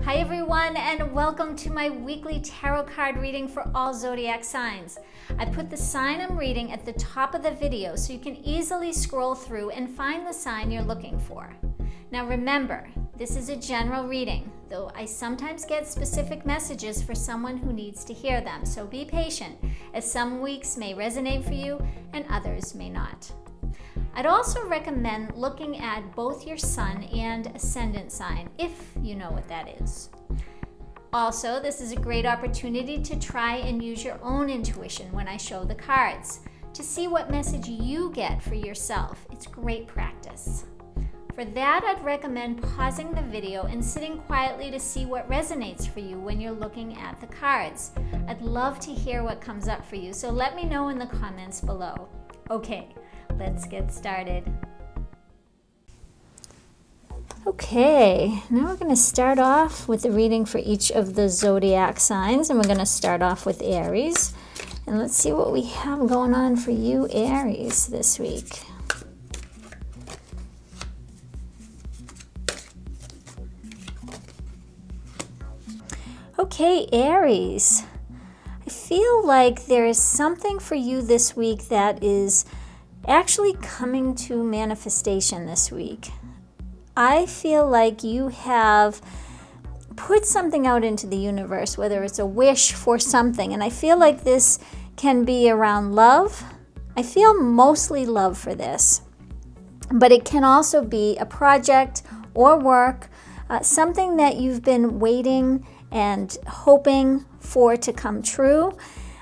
Hi everyone, and welcome to my weekly tarot card reading for all zodiac signs. I put the sign I'm reading at the top of the video so you can easily scroll through and find the sign you're looking for. Now remember, this is a general reading, though I sometimes get specific messages for someone who needs to hear them, so be patient, as some weeks may resonate for you and others may not. I'd also recommend looking at both your sun and ascendant sign, if you know what that is. Also, this is a great opportunity to try and use your own intuition when I show the cards, to see what message you get for yourself. It's great practice. For that, I'd recommend pausing the video and sitting quietly to see what resonates for you when you're looking at the cards. I'd love to hear what comes up for you, so let me know in the comments below. Okay. Let's get started. Okay, now we're going to start off with the reading for each of the zodiac signs, and we're going to start off with Aries. And let's see what we have going on for you, Aries, this week. Okay, Aries. I feel like there is something for you this week that is actually coming to manifestation this week. I feel like you have put something out into the universe, whether it's a wish for something, and I feel like this can be around love. I feel mostly love for this, but it can also be a project or work, something that you've been waiting and hoping for to come true.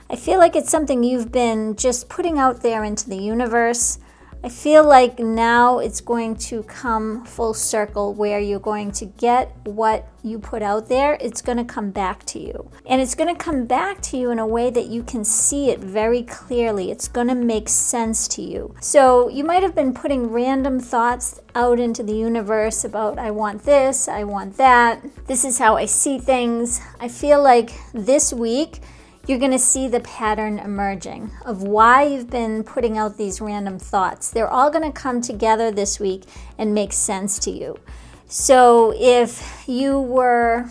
I feel like it's something you've been just putting out there into the universe. I feel like now it's going to come full circle where you're going to get what you put out there. It's going to come back to you. And it's going to come back to you in a way that you can see it very clearly. It's going to make sense to you. So you might have been putting random thoughts out into the universe about, I want this, I want that. This is how I see things. I feel like this week, you're going to see the pattern emerging of why you've been putting out these random thoughts. They're all going to come together this week and make sense to you. So if you were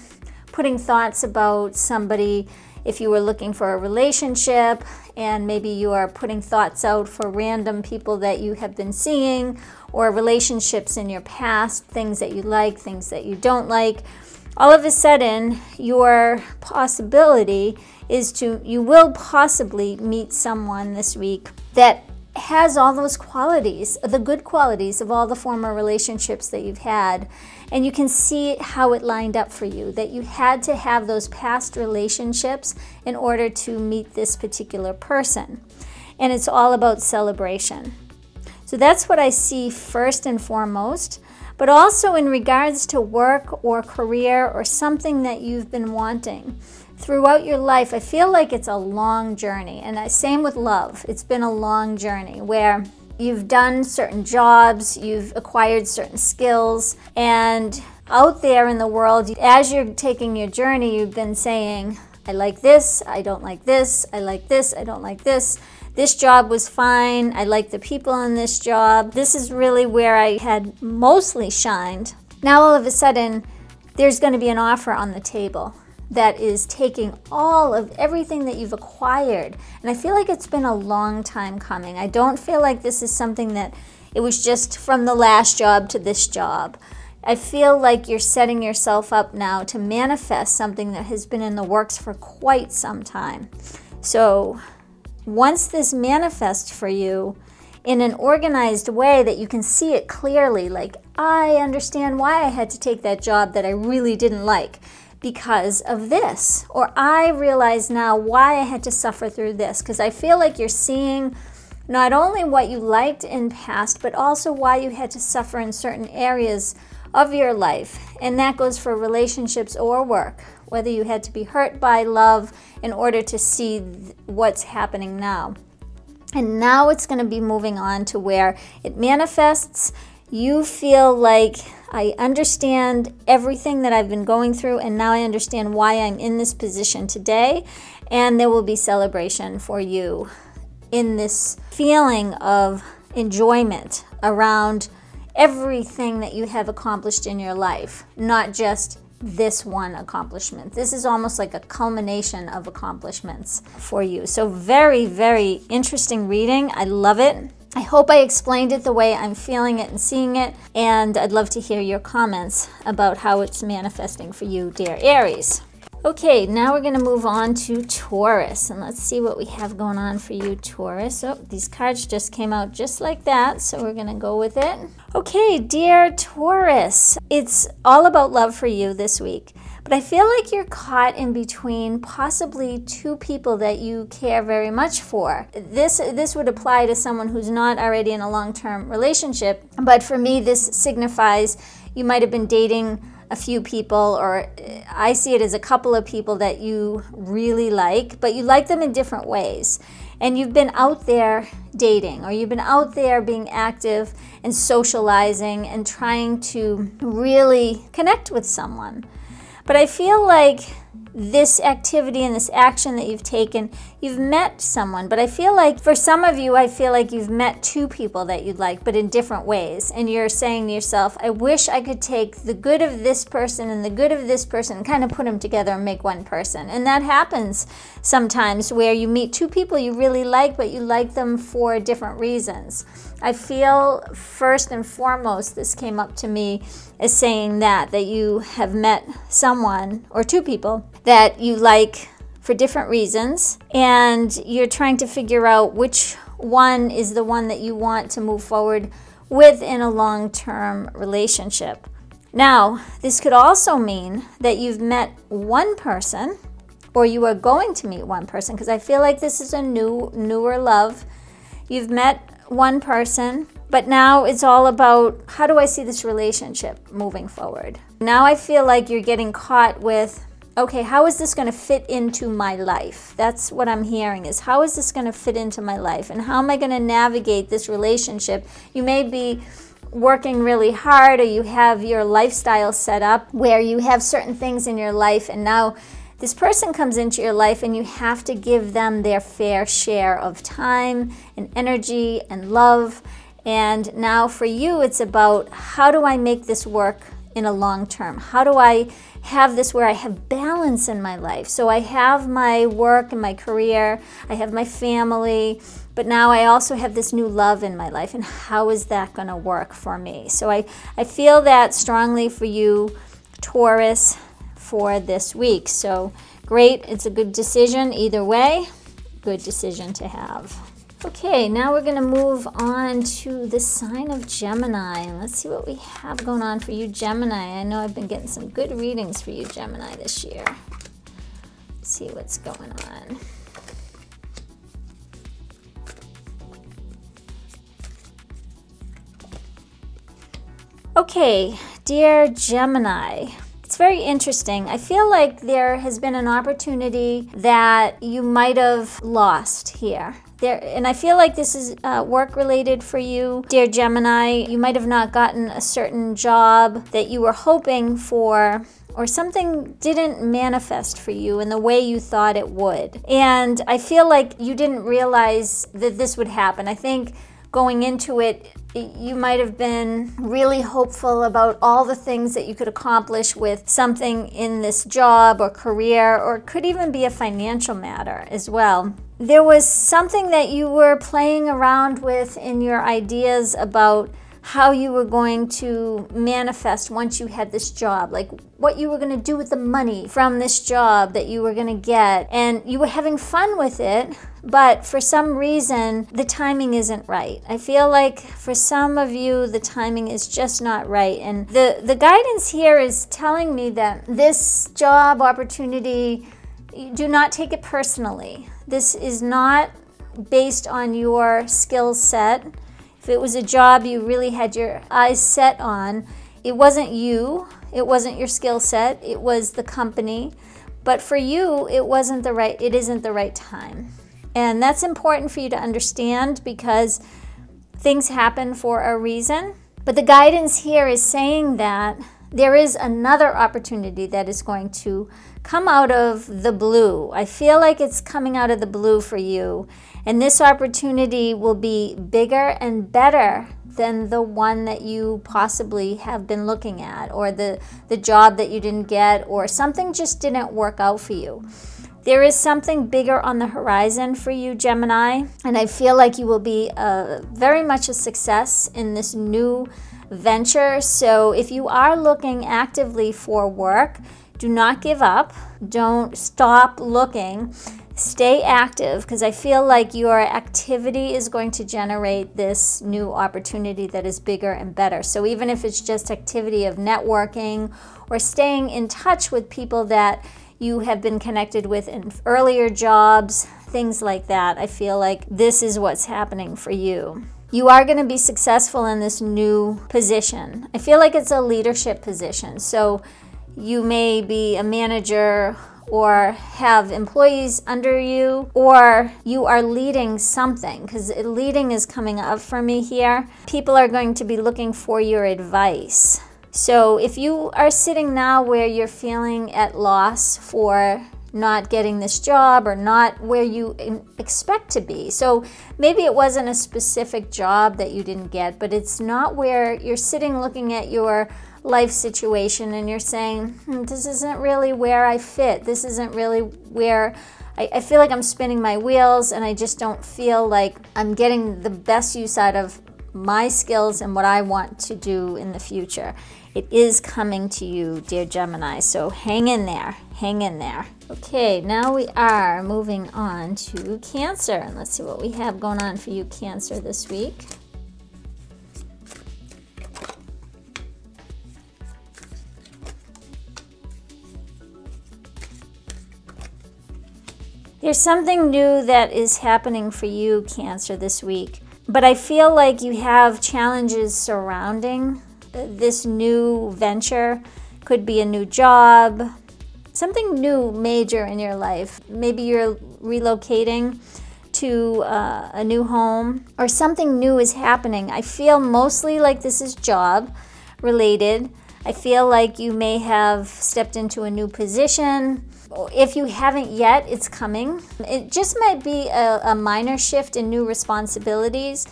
putting thoughts about somebody, if you were looking for a relationship, and maybe you are putting thoughts out for random people that you have been seeing, or relationships in your past, things that you like, things that you don't like, all of a sudden your possibility is you will possibly meet someone this week that has all those qualities, the good qualities of all the former relationships that you've had. And you can see how it lined up for you, that you had to have those past relationships in order to meet this particular person. And it's all about celebration. So that's what I see first and foremost. But also in regards to work or career or something that you've been wanting throughout your life, I feel like it's a long journey. And same with love. It's been a long journey where you've done certain jobs, you've acquired certain skills, and out there in the world, as you're taking your journey, you've been saying, I like this, I don't like this, I like this, I don't like this. This job was fine. I like the people in this job. This is really where I had mostly shined. Now all of a sudden, there's going to be an offer on the table that is taking all of everything that you've acquired. And I feel like it's been a long time coming. I don't feel like this is something that it was just from the last job to this job. I feel like you're setting yourself up now to manifest something that has been in the works for quite some time. So once this manifests for you in an organized way that you can see it clearly, like, I understand why I had to take that job that I really didn't like because of this, or I realize now why I had to suffer through this, because I feel like you're seeing not only what you liked in past, but also why you had to suffer in certain areas of your life. And that goes for relationships or work, whether you had to be hurt by love in order to see what's happening now. And now it's going to be moving on to where it manifests. You feel like, I understand everything that I've been going through, and now I understand why I'm in this position today. And there will be celebration for you in this feeling of enjoyment around everything that you have accomplished in your life, not just this one accomplishment. This is almost like a culmination of accomplishments for you. So very, very interesting reading. I love it. I hope I explained it the way I'm feeling it and seeing it, and I'd love to hear your comments about how it's manifesting for you, dear Aries. Okay, now we're going to move on to Taurus, and let's see what we have going on for you, Taurus. Oh, these cards just came out just like that, so we're going to go with it. Okay, dear Taurus, it's all about love for you this week, but I feel like you're caught in between possibly two people that you care very much for. This would apply to someone who's not already in a long-term relationship, but for me, this signifies you might have been dating a few people, or I see it as a couple of people that you really like, but you like them in different ways. And you've been out there dating, or you've been out there being active and socializing and trying to really connect with someone. But I feel like this activity and this action that you've taken, you've met someone, but I feel like for some of you, I feel like you've met two people that you'd like, but in different ways. And you're saying to yourself, I wish I could take the good of this person and the good of this person and kind of put them together and make one person. And that happens sometimes where you meet two people you really like, but you like them for different reasons. I feel first and foremost, this came up to me as saying that you have met someone or two people that you like for different reasons, and you're trying to figure out which one is the one that you want to move forward with in a long-term relationship. Now, this could also mean that you've met one person, or you are going to meet one person, because I feel like this is a newer love. You've met one person, but now it's all about, how do I see this relationship moving forward? Now I feel like you're getting caught with, okay, how is this going to fit into my life? That's what I'm hearing, is how is this going to fit into my life? And how am I going to navigate this relationship? You may be working really hard, or you have your lifestyle set up where you have certain things in your life, and now this person comes into your life and you have to give them their fair share of time and energy and love. And now for you, it's about, how do I make this work in a long term? How do I have this where I have balance in my life? So I have my work and my career, I have my family, but now I also have this new love in my life. And how is that going to work for me? So I feel that strongly for you, Taurus, for this week. So great, it's a good decision either way. Good decision to have. Okay, now we're going to move on to the sign of Gemini, and let's see what we have going on for you, Gemini. I know I've been getting some good readings for you, Gemini, this year. Let's see what's going on. Okay, dear Gemini, it's very interesting. I feel like there has been an opportunity that you might have lost here. And I feel like this is work-related for you, dear Gemini. You might have not gotten a certain job that you were hoping for, or something didn't manifest for you in the way you thought it would. And I feel like you didn't realize that this would happen. I think going into it, you might have been really hopeful about all the things that you could accomplish with something in this job or career, or it could even be a financial matter as well. There was something that you were playing around with in your ideas about how you were going to manifest once you had this job, like what you were going to do with the money from this job that you were going to get. And you were having fun with it, but for some reason, the timing isn't right. I feel like for some of you, the timing is just not right. And the guidance here is telling me that this job opportunity, do not take it personally. This is not based on your skill set. If it was a job you really had your eyes set on, it wasn't you, it wasn't your skill set, it was the company. But for you, it isn't the right time. And that's important for you to understand, because things happen for a reason. But the guidance here is saying that there is another opportunity that is going to come out of the blue. I feel like it's coming out of the blue for you. And this opportunity will be bigger and better than the one that you possibly have been looking at, or the job that you didn't get, or something just didn't work out for you. There is something bigger on the horizon for you, Gemini, and I feel like you will be very much a success in this new venture. So if you are looking actively for work, do not give up. Don't stop looking. Stay active, because I feel like your activity is going to generate this new opportunity that is bigger and better. So even if it's just activity of networking or staying in touch with people that you have been connected with in earlier jobs, things like that, I feel like this is what's happening for you. You are going to be successful in this new position. I feel like it's a leadership position. So you may be a manager or have employees under you, or you are leading something, because leading is coming up for me here. People are going to be looking for your advice. So if you are sitting now where you're feeling at loss for not getting this job or not where you expect to be, so maybe it wasn't a specific job that you didn't get, but it's not where you're sitting looking at your life situation and you're saying, this isn't really where I fit. This isn't really where I feel like I'm spinning my wheels, and I just don't feel like I'm getting the best use out of my skills and what I want to do in the future. It is coming to you, dear Gemini, so hang in there, hang in there. Okay, now we are moving on to Cancer, and let's see what we have going on for you, Cancer, this week. There's something new that is happening for you, Cancer, this week, but I feel like you have challenges surrounding this new venture. Could be a new job, something new major in your life. Maybe you're relocating to a new home, or something new is happening. I feel mostly like this is job related. I feel like you may have stepped into a new position. If you haven't yet, it's coming. It just might be a minor shift in new responsibilities,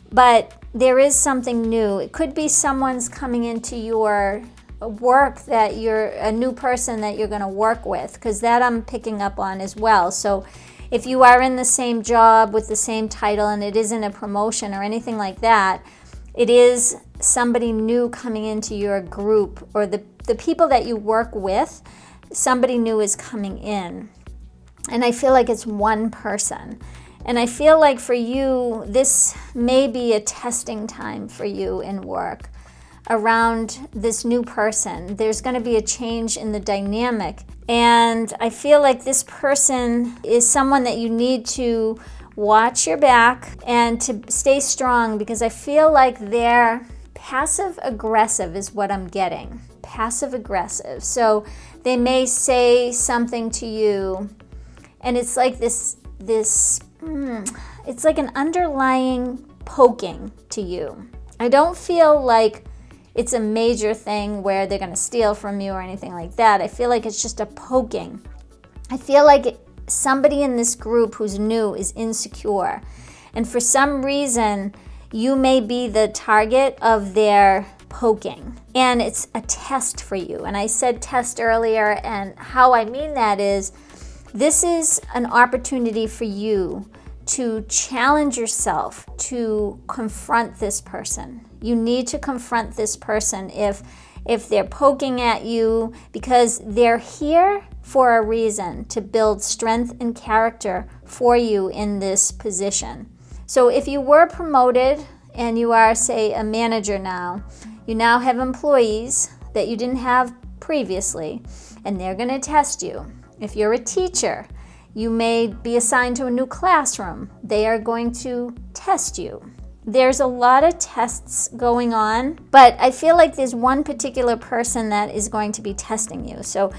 but there is something new. It could be someone's coming into your work, that you're a new person that you're going to work with, because that I'm picking up on as well. So if you are in the same job with the same title and it isn't a promotion or anything like that, it is somebody new coming into your group, or the people that you work with. Somebody new is coming in, and I feel like it's one person. And I feel like for you, this may be a testing time for you in work around this new person. There's going to be a change in the dynamic, and I feel like this person is someone that you need to watch your back and to stay strong, because I feel like they're passive aggressive is what I'm getting. Passive aggressive. So they may say something to you, and it's like this it's like an underlying poking to you. I don't feel like it's a major thing where they're going to steal from you or anything like that. I feel like it's just a poking. I feel like somebody in this group who's new is insecure, and for some reason you may be the target of their poking, and it's a test for you. And I said test earlier, and how I mean that is, this is an opportunity for you to challenge yourself to confront this person. You need to confront this person if they're poking at you, because they're here for a reason, to build strength and character for you in this position. So if you were promoted and you are, say, a manager now, you now have employees that you didn't have previously, and they're going to test you. If you're a teacher, you may be assigned to a new classroom. They are going to test you. There's a lot of tests going on, but I feel like there's one particular person that is going to be testing you. So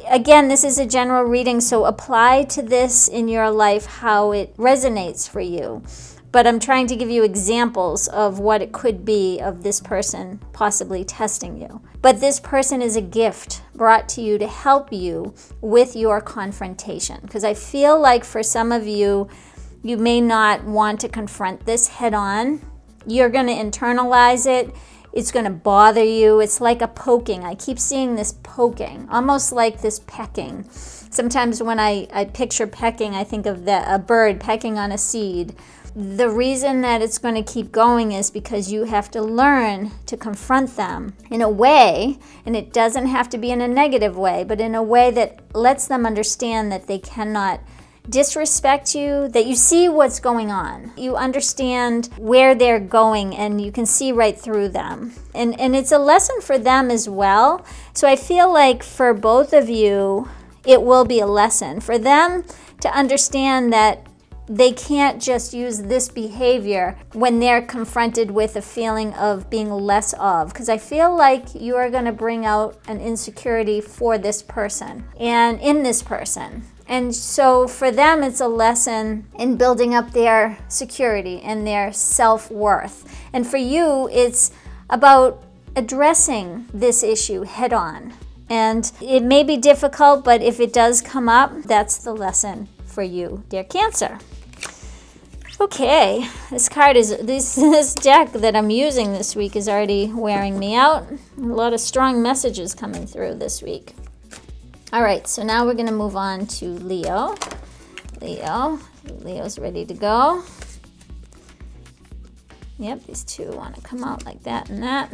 again, this is a general reading, so apply to this in your life how it resonates for you. But I'm trying to give you examples of what it could be of this person possibly testing you. But this person is a gift brought to you to help you with your confrontation. Because I feel like for some of you, you may not want to confront this head on. You're going to internalize it. It's going to bother you. It's like a poking. I keep seeing this poking, almost like this pecking. Sometimes when I picture pecking, I think of a bird pecking on a seed. The reason that it's going to keep going is because you have to learn to confront them in a way, and it doesn't have to be in a negative way, but in a way that lets them understand that they cannot disrespect you, that you see what's going on. You understand where they're going, and you can see right through them. And it's a lesson for them as well. So I feel like for both of you, it will be a lesson for them to understand that they can't just use this behavior when they're confronted with a feeling of being less of. Because I feel like you are going to bring out an insecurity for this person and in this person. And so for them, it's a lesson in building up their security and their self-worth. And for you, it's about addressing this issue head on. And it may be difficult, but if it does come up, that's the lesson for you, dear Cancer. Okay, this card is, this deck that I'm using this week is already wearing me out. A lot of strong messages coming through this week. All right, so now we're going to move on to Leo. Leo's ready to go. Yep, these two want to come out like that and that.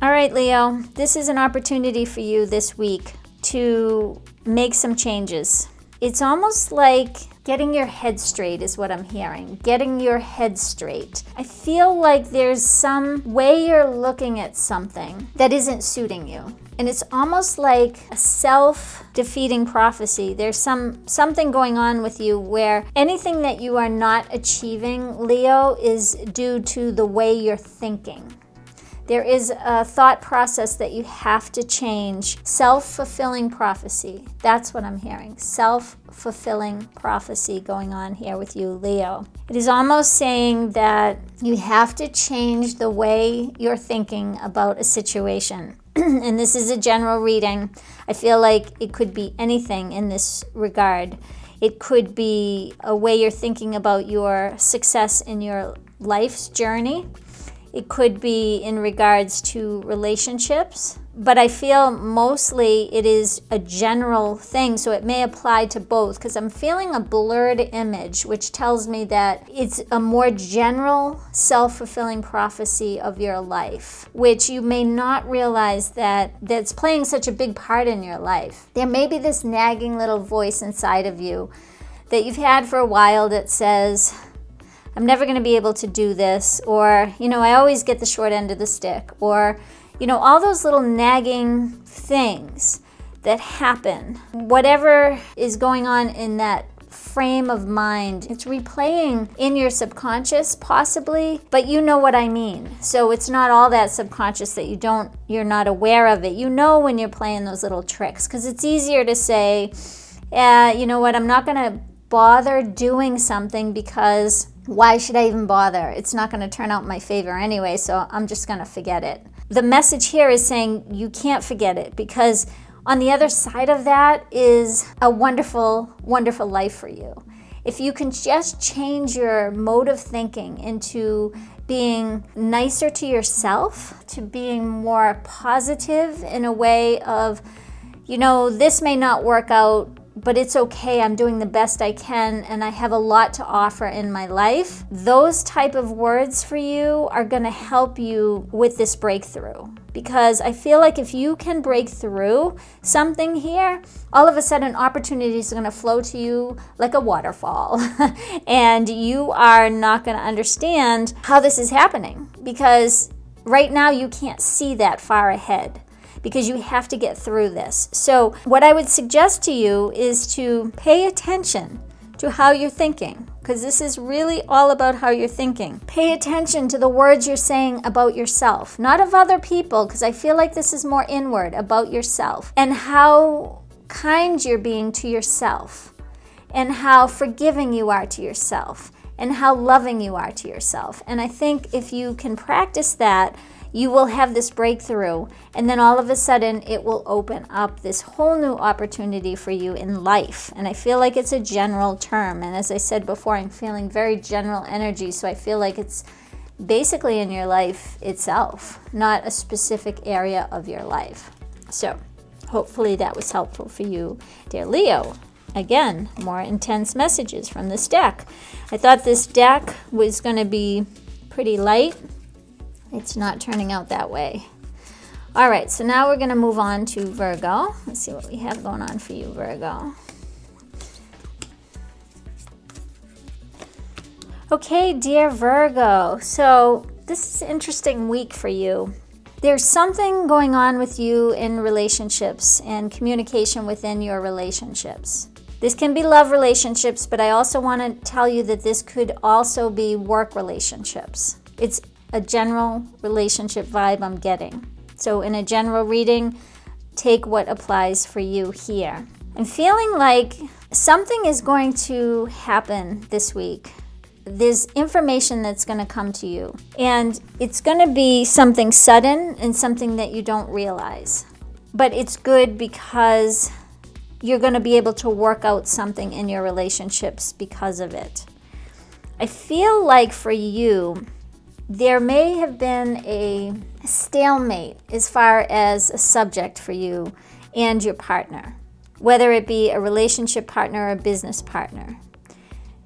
All right, Leo, this is an opportunity for you this week to make some changes. It's almost like getting your head straight is what I'm hearing. Getting your head straight. I feel like there's some way you're looking at something that isn't suiting you. And it's almost like a self-defeating prophecy. There's something going on with you where anything that you are not achieving, Leo, is due to the way you're thinking. There is a thought process that you have to change. Self-fulfilling prophecy. That's what I'm hearing. Self-fulfilling prophecy going on here with you, Leo. It is almost saying that you have to change the way you're thinking about a situation. And this is a general reading. I feel like it could be anything in this regard. It could be a way you're thinking about your success in your life's journey. It could be in regards to relationships, but I feel mostly it is a general thing, so it may apply to both, because I'm feeling a blurred image, which tells me that it's a more general self-fulfilling prophecy of your life, which you may not realize that's playing such a big part in your life. There may be this nagging little voice inside of you that you've had for a while that says, I'm never going to be able to do this, or, you know, I always get the short end of the stick, or, you know, all those little nagging things that happen. Whatever is going on in that frame of mind, it's replaying in your subconscious possibly, but you know what I mean. So it's not all that subconscious that you're not aware of it. You know when you're playing those little tricks, because it's easier to say, you know what, I'm not going to bother doing something because why should I even bother? It's not going to turn out in my favor anyway, so I'm just going to forget it. The message here is saying you can't forget it, because on the other side of that is a wonderful, wonderful life for you. If you can just change your mode of thinking into being nicer to yourself, to being more positive in a way of, you know, this may not work out, but it's okay, I'm doing the best I can, and I have a lot to offer in my life. Those type of words for you are gonna help you with this breakthrough. Because I feel like if you can break through something here, all of a sudden opportunities are gonna flow to you like a waterfall. And you are not gonna understand how this is happening, because right now you can't see that far ahead, because you have to get through this. So what I would suggest to you is to pay attention to how you're thinking, because this is really all about how you're thinking. Pay attention to the words you're saying about yourself, not of other people, because I feel like this is more inward, about yourself, and how kind you're being to yourself, and how forgiving you are to yourself, and how loving you are to yourself. And I think if you can practice that, you will have this breakthrough, and then all of a sudden it will open up this whole new opportunity for you in life. And I feel like it's a general term, and as I said before, I'm feeling very general energy, so I feel like it's basically in your life itself, not a specific area of your life. So hopefully that was helpful for you, dear Leo. Again, more intense messages from this deck. I thought this deck was going to be pretty light. It's not turning out that way. All right, so now we're going to move on to Virgo. Let's see what we have going on for you, Virgo. Okay, dear Virgo, so this is an interesting week for you. There's something going on with you in relationships and communication within your relationships. This can be love relationships, but I also want to tell you that this could also be work relationships. It's a general relationship vibe I'm getting. So in a general reading, take what applies for you here. I'm feeling like something is going to happen this week. There's information that's going to come to you, and it's going to be something sudden and something that you don't realize. But it's good because you're going to be able to work out something in your relationships because of it. I feel like for you, there may have been a stalemate as far as a subject for you and your partner, whether it be a relationship partner or a business partner.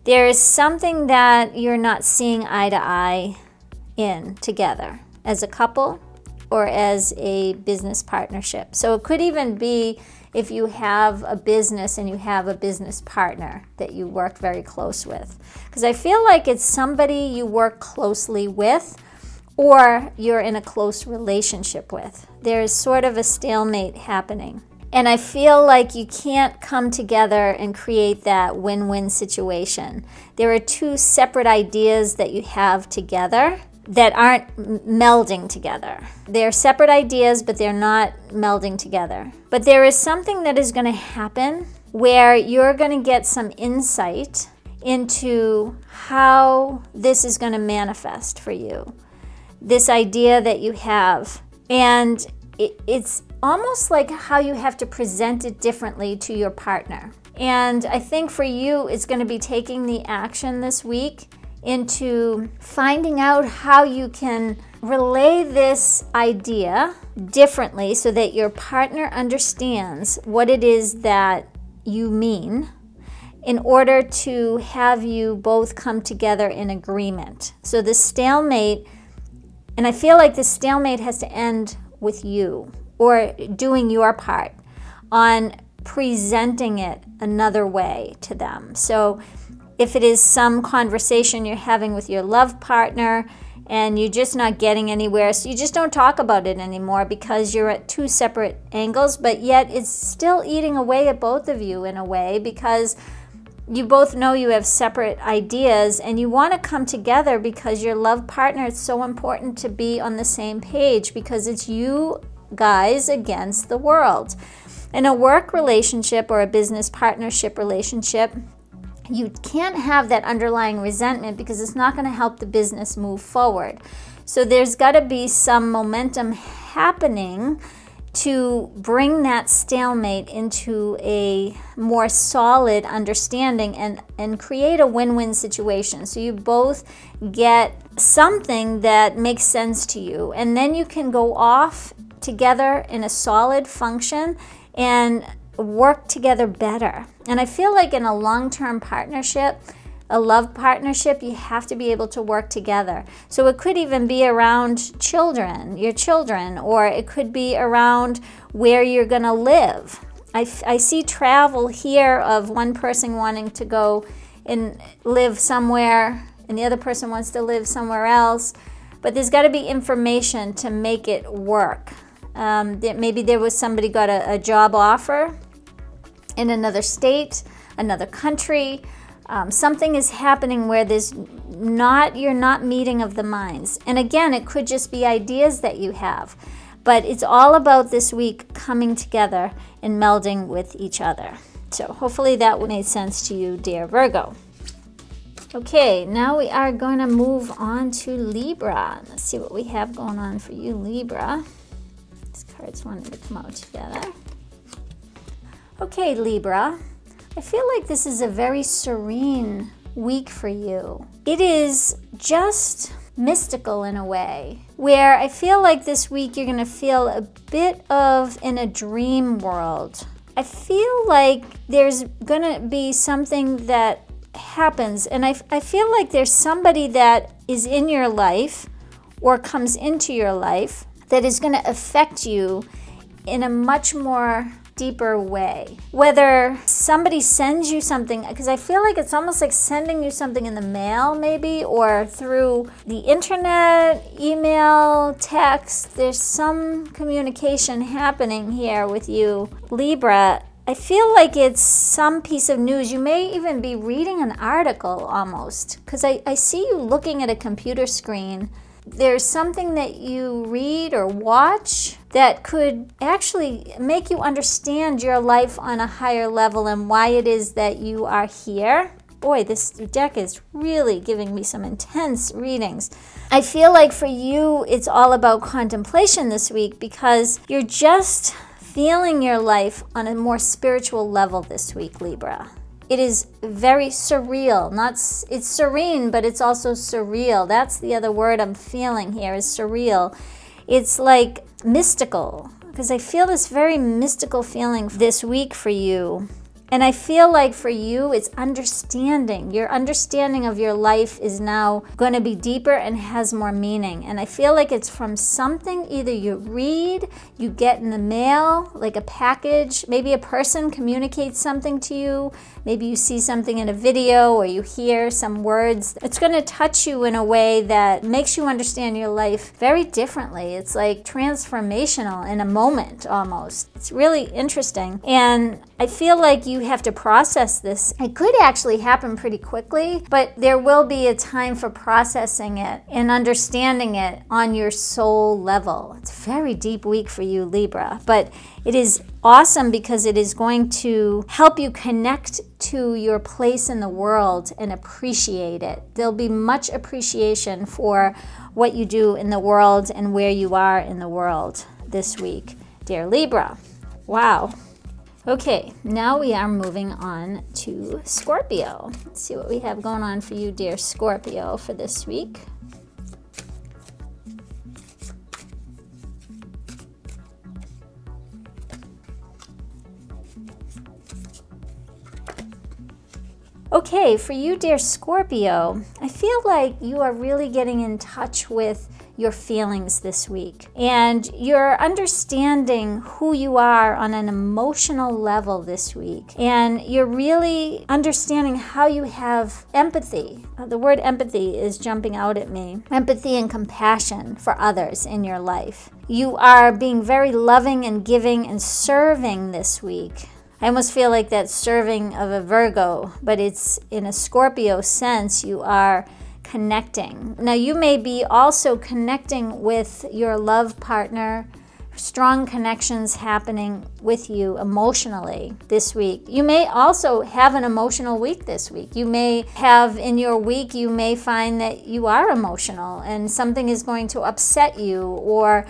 There is something that you're not seeing eye to eye in together as a couple or as a business partnership. So it could even be if you have a business and you have a business partner that you work very close with. Because I feel like it's somebody you work closely with or you're in a close relationship with. There's sort of a stalemate happening. And I feel like you can't come together and create that win-win situation. There are two separate ideas that you have together that aren't melding together. They're separate ideas, but they're not melding together. But there is something that is going to happen where you're going to get some insight into how this is going to manifest for you. This idea that you have. And it's almost like how you have to present it differently to your partner. And I think for you, it's going to be taking the action this week into finding out how you can relay this idea differently so that your partner understands what it is that you mean in order to have you both come together in agreement. So the stalemate, and I feel like the stalemate has to end with you or doing your part on presenting it another way to them. So if it is some conversation you're having with your love partner and you're just not getting anywhere, so you just don't talk about it anymore because you're at two separate angles, but yet it's still eating away at both of you in a way because you both know you have separate ideas and you want to come together because your love partner, it's so important to be on the same page because it's you guys against the world. In a work relationship or a business partnership relationship, you can't have that underlying resentment because it's not going to help the business move forward. So there's got to be some momentum happening to bring that stalemate into a more solid understanding and create a win-win situation. So you both get something that makes sense to you. And then you can go off together in a solid function and work together better. And I feel like in a long-term partnership, a love partnership, you have to be able to work together. So it could even be around children, your children, or it could be around where you're going to live. I see travel here of one person wanting to go and live somewhere and the other person wants to live somewhere else. But there's got to be information to make it work. Maybe there was somebody got a job offer in another state, another country. Something is happening where you're not meeting of the minds. And again, it could just be ideas that you have. But it's all about this week coming together and melding with each other. So hopefully that made sense to you, dear Virgo. Okay, now we are going to move on to Libra. Let's see what we have going on for you, Libra. These cards wanted to come out together. Okay, Libra. I feel like this is a very serene week for you. It is just mystical in a way, where I feel like this week you're going to feel a bit of in a dream world. I feel like there's going to be something that happens, and I feel like there's somebody that is in your life or comes into your life that is going to affect you in a much more deeper way. Whether somebody sends you something, because I feel like it's almost like sending you something in the mail maybe, or through the internet, email, text. There's some communication happening here with you, Libra. I feel like it's some piece of news. You may even be reading an article almost, because I see you looking at a computer screen. There's something that you read or watch that could actually make you understand your life on a higher level and why it is that you are here. Boy, this deck is really giving me some intense readings. I feel like for you, it's all about contemplation this week, because you're just feeling your life on a more spiritual level this week, Libra. It is very surreal. It's serene, but it's also surreal. That's the other word I'm feeling here, is surreal. It's like mystical, because I feel this very mystical feeling this week for you. And I feel like for you, it's understanding. Your understanding of your life is now going to be deeper and has more meaning. And I feel like it's from something either you read, you get in the mail, like a package. Maybe a person communicates something to you. Maybe you see something in a video, or you hear some words. It's going to touch you in a way that makes you understand your life very differently. It's like transformational in a moment almost. It's really interesting. And I feel like you have to process this. It could actually happen pretty quickly, but there will be a time for processing it and understanding it on your soul level. It's a very deep week for you, Libra, but it is awesome because it is going to help you connect to your place in the world and appreciate it. There'll be much appreciation for what you do in the world and where you are in the world this week, dear Libra. Wow. Okay, now we are moving on to Scorpio. Let's see what we have going on for you, dear Scorpio, for this week. Okay, for you, dear Scorpio, I feel like you are really getting in touch with your feelings this week, and you're understanding who you are on an emotional level this week, and you're really understanding how you have empathy. The word empathy is jumping out at me. Empathy and compassion for others in your life. You are being very loving and giving and serving this week. I almost feel like that serving of a Virgo, but it's in a Scorpio sense. You are connecting. Now, you may be also connecting with your love partner, strong connections happening with you emotionally this week. You may also have an emotional week this week. You may have in your week, you may find that you are emotional and something is going to upset you or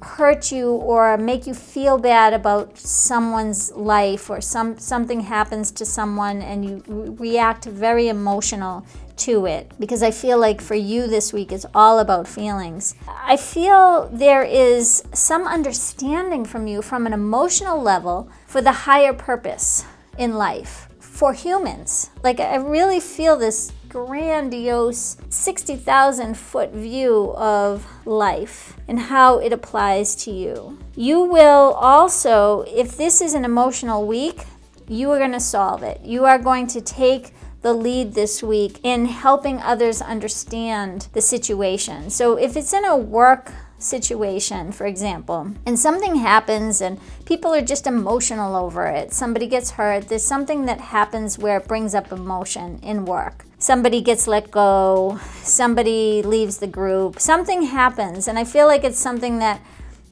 hurt you or make you feel bad about someone's life, or something happens to someone and you react very emotional to it, because I feel like for you this week it's all about feelings. I feel there is some understanding from you from an emotional level for the higher purpose in life for humans. Like, I really feel this grandiose 60,000 foot view of life and how it applies to you. You will also, if this is an emotional week, you are going to solve it. You are going to take the lead this week in helping others understand the situation. So if it's in a work situation, for example, and something happens and people are just emotional over it, somebody gets hurt, there's something that happens where it brings up emotion in work. Somebody gets let go, somebody leaves the group, something happens, and I feel like it's something that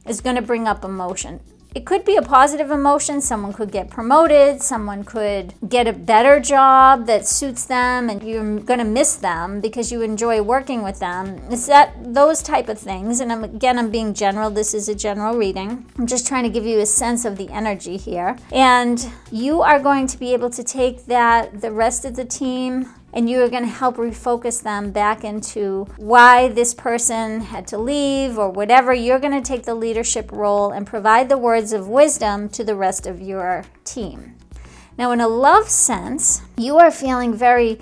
is going to bring up emotion. It could be a positive emotion. Someone could get promoted. Someone could get a better job that suits them, and you're going to miss them because you enjoy working with them. It's those type of things. And I'm being general. This is a general reading. I'm just trying to give you a sense of the energy here. And you are going to be able to take that, the rest of the team, and you are going to help refocus them back into why this person had to leave or whatever. You're going to take the leadership role and provide the words of wisdom to the rest of your team. Now, in a love sense, you are feeling very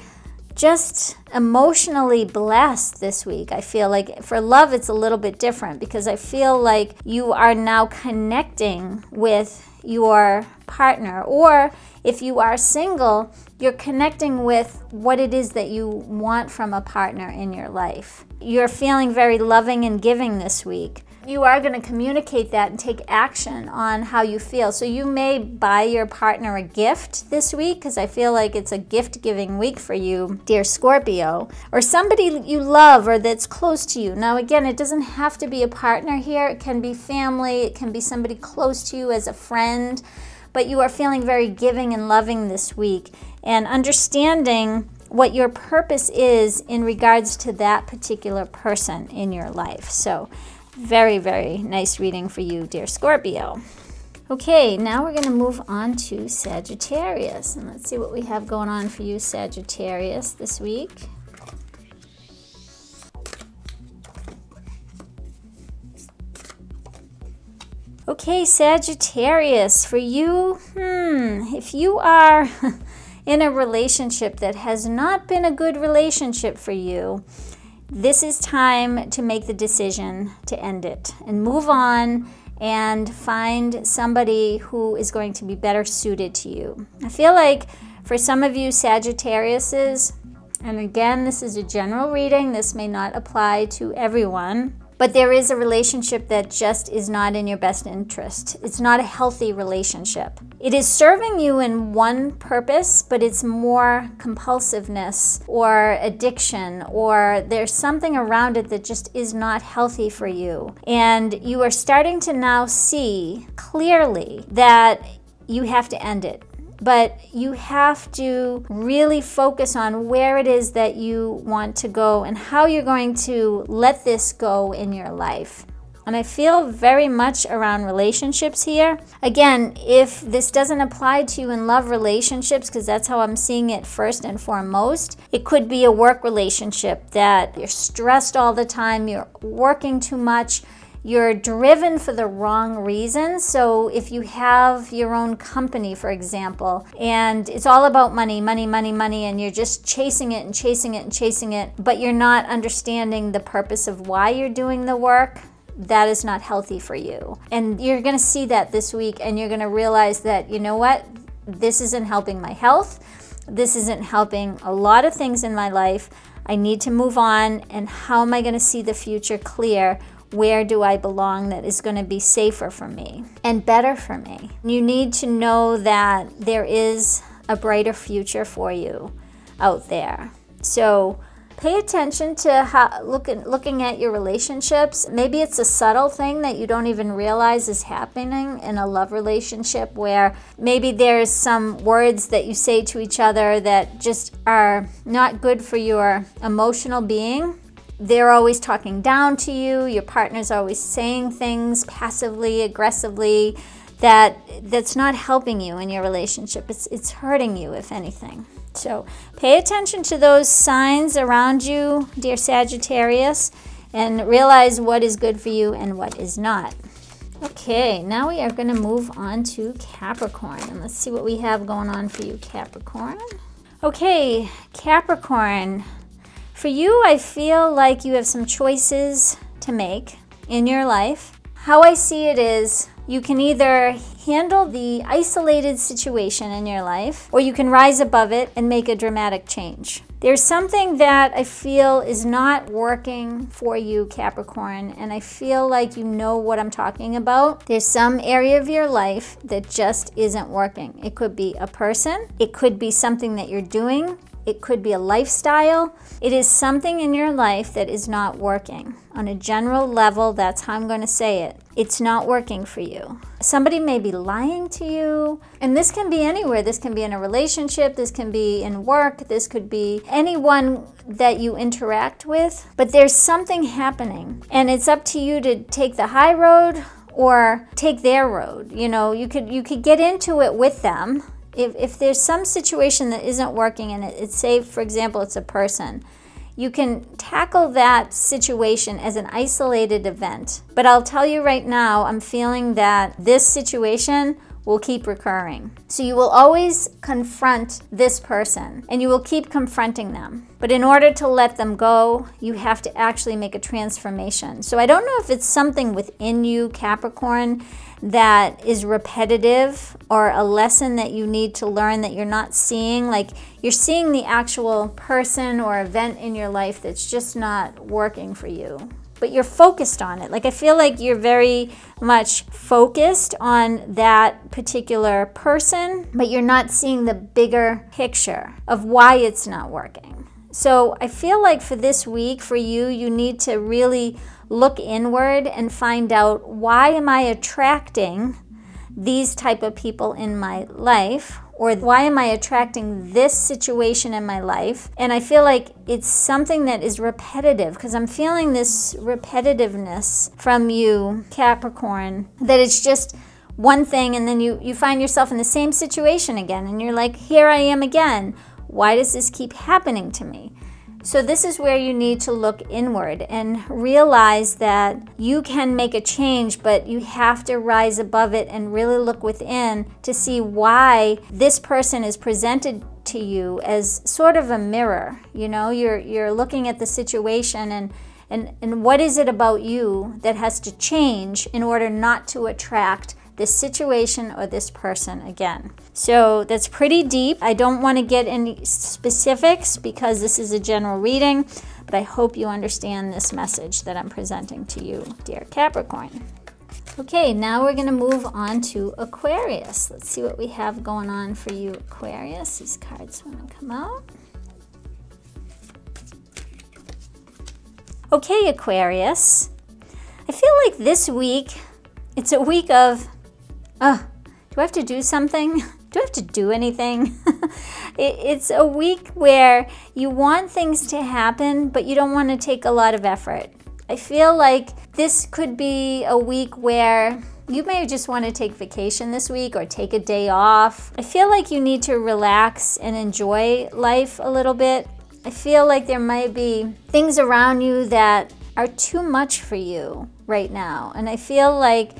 just emotionally blessed this week. I feel like for love, it's a little bit different because I feel like you are now connecting with your partner, or if you are single, you're connecting with what it is that you want from a partner in your life. You're feeling very loving and giving this week. You are going to communicate that and take action on how you feel. So you may buy your partner a gift this week, because I feel like it's a gift-giving week for you, dear Scorpio, or somebody you love or that's close to you. Now, again, it doesn't have to be a partner here. It can be family. It can be somebody close to you as a friend. But you are feeling very giving and loving this week and understanding what your purpose is in regards to that particular person in your life. So very, very nice reading for you, dear Scorpio. Okay, now we're going to move on to Sagittarius. And let's see what we have going on for you, Sagittarius, this week. Okay, Sagittarius, for you, if you are in a relationship that has not been a good relationship for you, this is time to make the decision to end it and move on and find somebody who is going to be better suited to you. I feel like for some of you Sagittariuses, and again, this is a general reading, this may not apply to everyone, but there is a relationship that just is not in your best interest. It's not a healthy relationship. It is serving you in one purpose, but it's more compulsiveness or addiction, or there's something around it that just is not healthy for you. And you are starting to now see clearly that you have to end it. But you have to really focus on where it is that you want to go and how you're going to let this go in your life. And I feel very much around relationships here. Again, if this doesn't apply to you in love relationships, because that's how I'm seeing it first and foremost, it could be a work relationship that you're stressed all the time, you're working too much, you're driven for the wrong reasons. So if you have your own company, for example, and it's all about money, money, money, money, and you're just chasing it and chasing it and chasing it, but you're not understanding the purpose of why you're doing the work, that is not healthy for you. And you're going to see that this week, and you're going to realize that, you know what, this isn't helping my health. This isn't helping a lot of things in my life. I need to move on, and how am I going to see the future clear? Where do I belong that is going to be safer for me and better for me? You need to know that there is a brighter future for you out there. So pay attention to how looking at your relationships. Maybe it's a subtle thing that you don't even realize is happening in a love relationship, where maybe there's some words that you say to each other that just are not good for your emotional being. They're always talking down to you. Your partner's always saying things passively, aggressively, that's not helping you in your relationship. It's hurting you, if anything. So pay attention to those signs around you, dear Sagittarius, and realize what is good for you and what is not. Okay, now we are going to move on to Capricorn, and let's see what we have going on for you, Capricorn. Okay, Capricorn. For you, I feel like you have some choices to make in your life. How I see it is you can either handle the isolated situation in your life, or you can rise above it and make a dramatic change. There's something that I feel is not working for you, Capricorn, and I feel like you know what I'm talking about. There's some area of your life that just isn't working. It could be a person, it could be something that you're doing, it could be a lifestyle. It is something in your life that is not working. On a general level, that's how I'm going to say it. It's not working for you. Somebody may be lying to you, and this can be anywhere. This can be in a relationship, this can be in work, this could be anyone that you interact with, but there's something happening, and it's up to you to take the high road or take their road. You know, you could get into it with them If there's some situation that isn't working and it's, say, for example, it's a person, you can tackle that situation as an isolated event. But I'll tell you right now, I'm feeling that this situation will keep recurring. So you will always confront this person and you will keep confronting them. But in order to let them go, you have to actually make a transformation. So I don't know if it's something within you, Capricorn, that is repetitive or a lesson that you need to learn that you're not seeing. Like you're seeing the actual person or event in your life that's just not working for you. But you're focused on it. Like I feel like you're very much focused on that particular person, but you're not seeing the bigger picture of why it's not working. So I feel like for this week, for you, you need to really look inward and find out, why am I attracting these type of people in my life? Or why am I attracting this situation in my life? And I feel like it's something that is repetitive, because I'm feeling this repetitiveness from you, Capricorn, that it's just one thing and then you find yourself in the same situation again and you're like, here I am again. Why does this keep happening to me? So this is where you need to look inward and realize that you can make a change, but you have to rise above it and really look within to see why this person is presented to you as sort of a mirror. You know, you're looking at the situation and what is it about you that has to change in order not to attract this situation or this person again. So that's pretty deep. I don't want to get any specifics because this is a general reading, but I hope you understand this message that I'm presenting to you, dear Capricorn. Okay, now we're going to move on to Aquarius. Let's see what we have going on for you, Aquarius. These cards want to come out. Okay, Aquarius. I feel like this week, it's a week of, do I have to do something? Do I have to do anything? It's a week where you want things to happen, but you don't want to take a lot of effort. I feel like this could be a week where you may just want to take vacation this week or take a day off. I feel like you need to relax and enjoy life a little bit. I feel like there might be things around you that are too much for you right now. And I feel like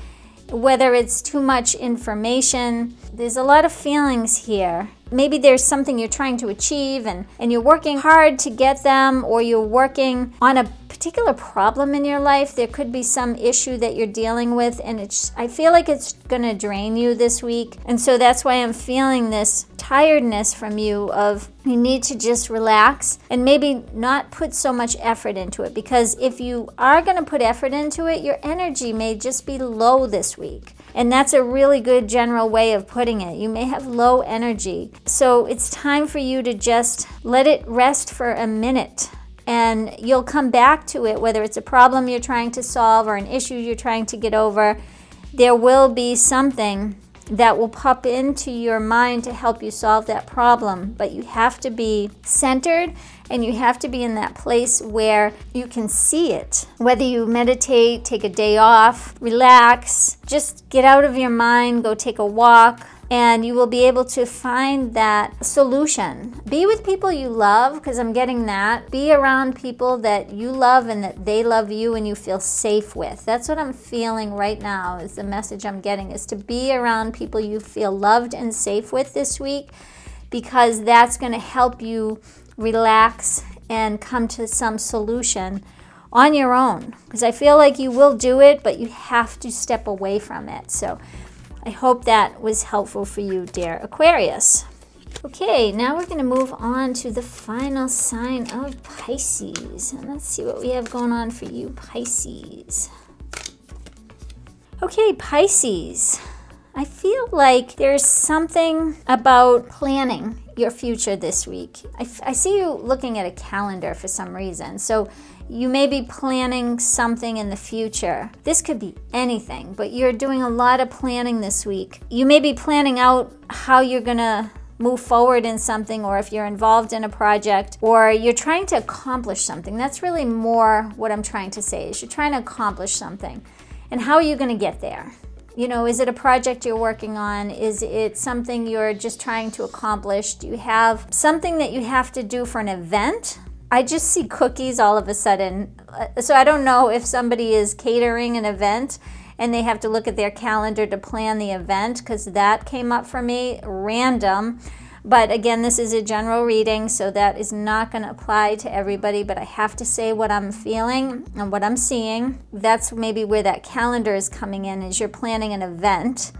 whether it's too much information, there's a lot of feelings here. Maybe there's something you're trying to achieve and you're working hard to get them, or you're working on a particular problem in your life. There could be some issue that you're dealing with, and I feel like it's gonna drain you this week. And so that's why I'm feeling this tiredness from you of you need to just relax and maybe not put so much effort into it, because if you are gonna put effort into it, your energy may just be low this week. And that's a really good general way of putting it. You may have low energy. So it's time for you to just let it rest for a minute. And you'll come back to it, whether it's a problem you're trying to solve or an issue you're trying to get over. There will be something that will pop into your mind to help you solve that problem. But you have to be centered and you have to be in that place where you can see it. Whether you meditate, take a day off, relax, just get out of your mind, go take a walk, and you will be able to find that solution. Be with people you love, because I'm getting that. Be around people that you love and that they love you and you feel safe with. That's what I'm feeling right now, is the message I'm getting, is to be around people you feel loved and safe with this week, because that's going to help you relax and come to some solution on your own. Because I feel like you will do it, but you have to step away from it. So I hope that was helpful for you, dear Aquarius. Okay, now we're going to move on to the final sign of Pisces. And let's see what we have going on for you, Pisces. Okay, Pisces. I feel like there's something about planning your future this week. I see you looking at a calendar for some reason. So you may be planning something in the future. This could be anything, but you're doing a lot of planning this week. You may be planning out how you're gonna move forward in something, or if you're involved in a project, or you're trying to accomplish something. That's really more what I'm trying to say, is you're trying to accomplish something. And how are you gonna get there? You know, is it a project you're working on? Is it something you're just trying to accomplish? Do you have something that you have to do for an event? I just see cookies all of a sudden. So I don't know if somebody is catering an event and they have to look at their calendar to plan the event, because that came up for me, random. But again, this is a general reading, so that is not going to apply to everybody, but I have to say what I'm feeling and what I'm seeing. That's maybe where that calendar is coming in, is you're planning an event.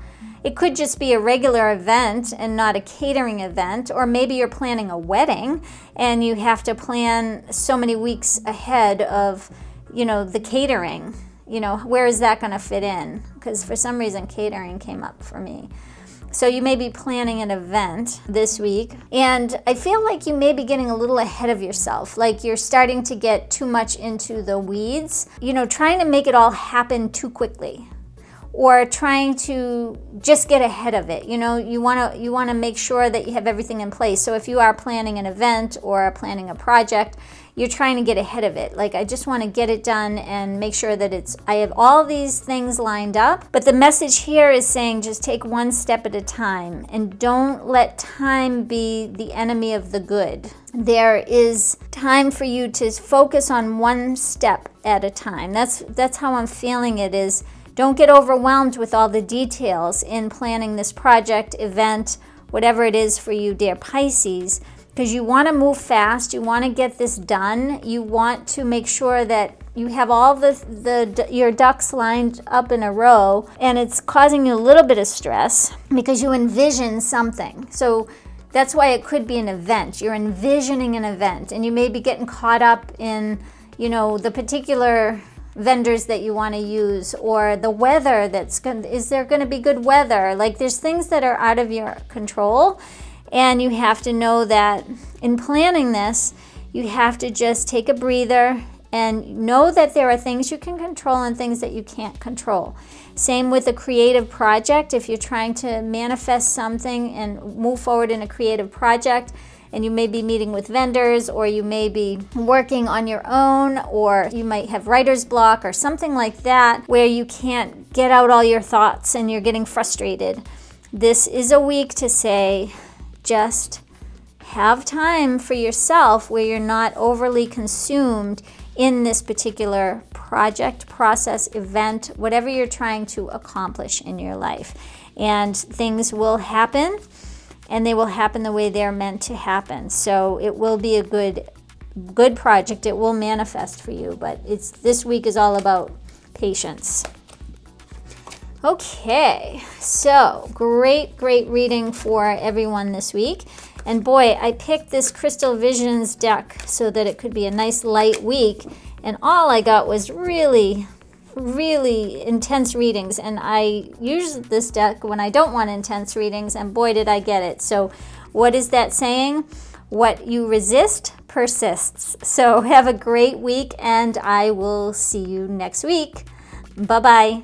It could just be a regular event and not a catering event, or maybe you're planning a wedding and you have to plan so many weeks ahead of, you know, the catering. You know, where is that going to fit in? Because for some reason catering came up for me. So you may be planning an event this week, and I feel like you may be getting a little ahead of yourself, like you're starting to get too much into the weeds, you know, trying to make it all happen too quickly, or trying to just get ahead of it. You know, you want to make sure that you have everything in place. So if you are planning an event or planning a project, you're trying to get ahead of it. Like, I just want to get it done and make sure that I have all these things lined up. But the message here is saying just take one step at a time and don't let time be the enemy of the good. There is time for you to focus on one step at a time. That's how I'm feeling it is. Don't get overwhelmed with all the details in planning this project, event, whatever it is for you, dear Pisces, because you want to move fast. You want to get this done. You want to make sure that you have all your ducks lined up in a row, and it's causing you a little bit of stress because you envision something. So that's why it could be an event. You're envisioning an event, and you may be getting caught up in, you know, the particular vendors that you want to use, or the weather is there going to be good weather? Like, there's things that are out of your control, and you have to know that in planning this, you have to just take a breather and know that there are things you can control and things that you can't control. Same with a creative project. If you're trying to manifest something and move forward in a creative project, and you may be meeting with vendors, or you may be working on your own, or you might have writer's block or something like that where you can't get out all your thoughts and you're getting frustrated. This is a week to say, just have time for yourself where you're not overly consumed in this particular project, process, event, whatever you're trying to accomplish in your life. And things will happen, and they will happen the way they're meant to happen. So it will be a good project. It will manifest for you, but this week is all about patience. Okay, so great reading for everyone this week. And boy, I picked this Crystal Visions deck so that it could be a nice light week, and all I got was really intense readings, and I use this deck when I don't want intense readings, and boy did I get it. So what is that saying? What you resist persists. So have a great week, and I will see you next week. Bye-bye.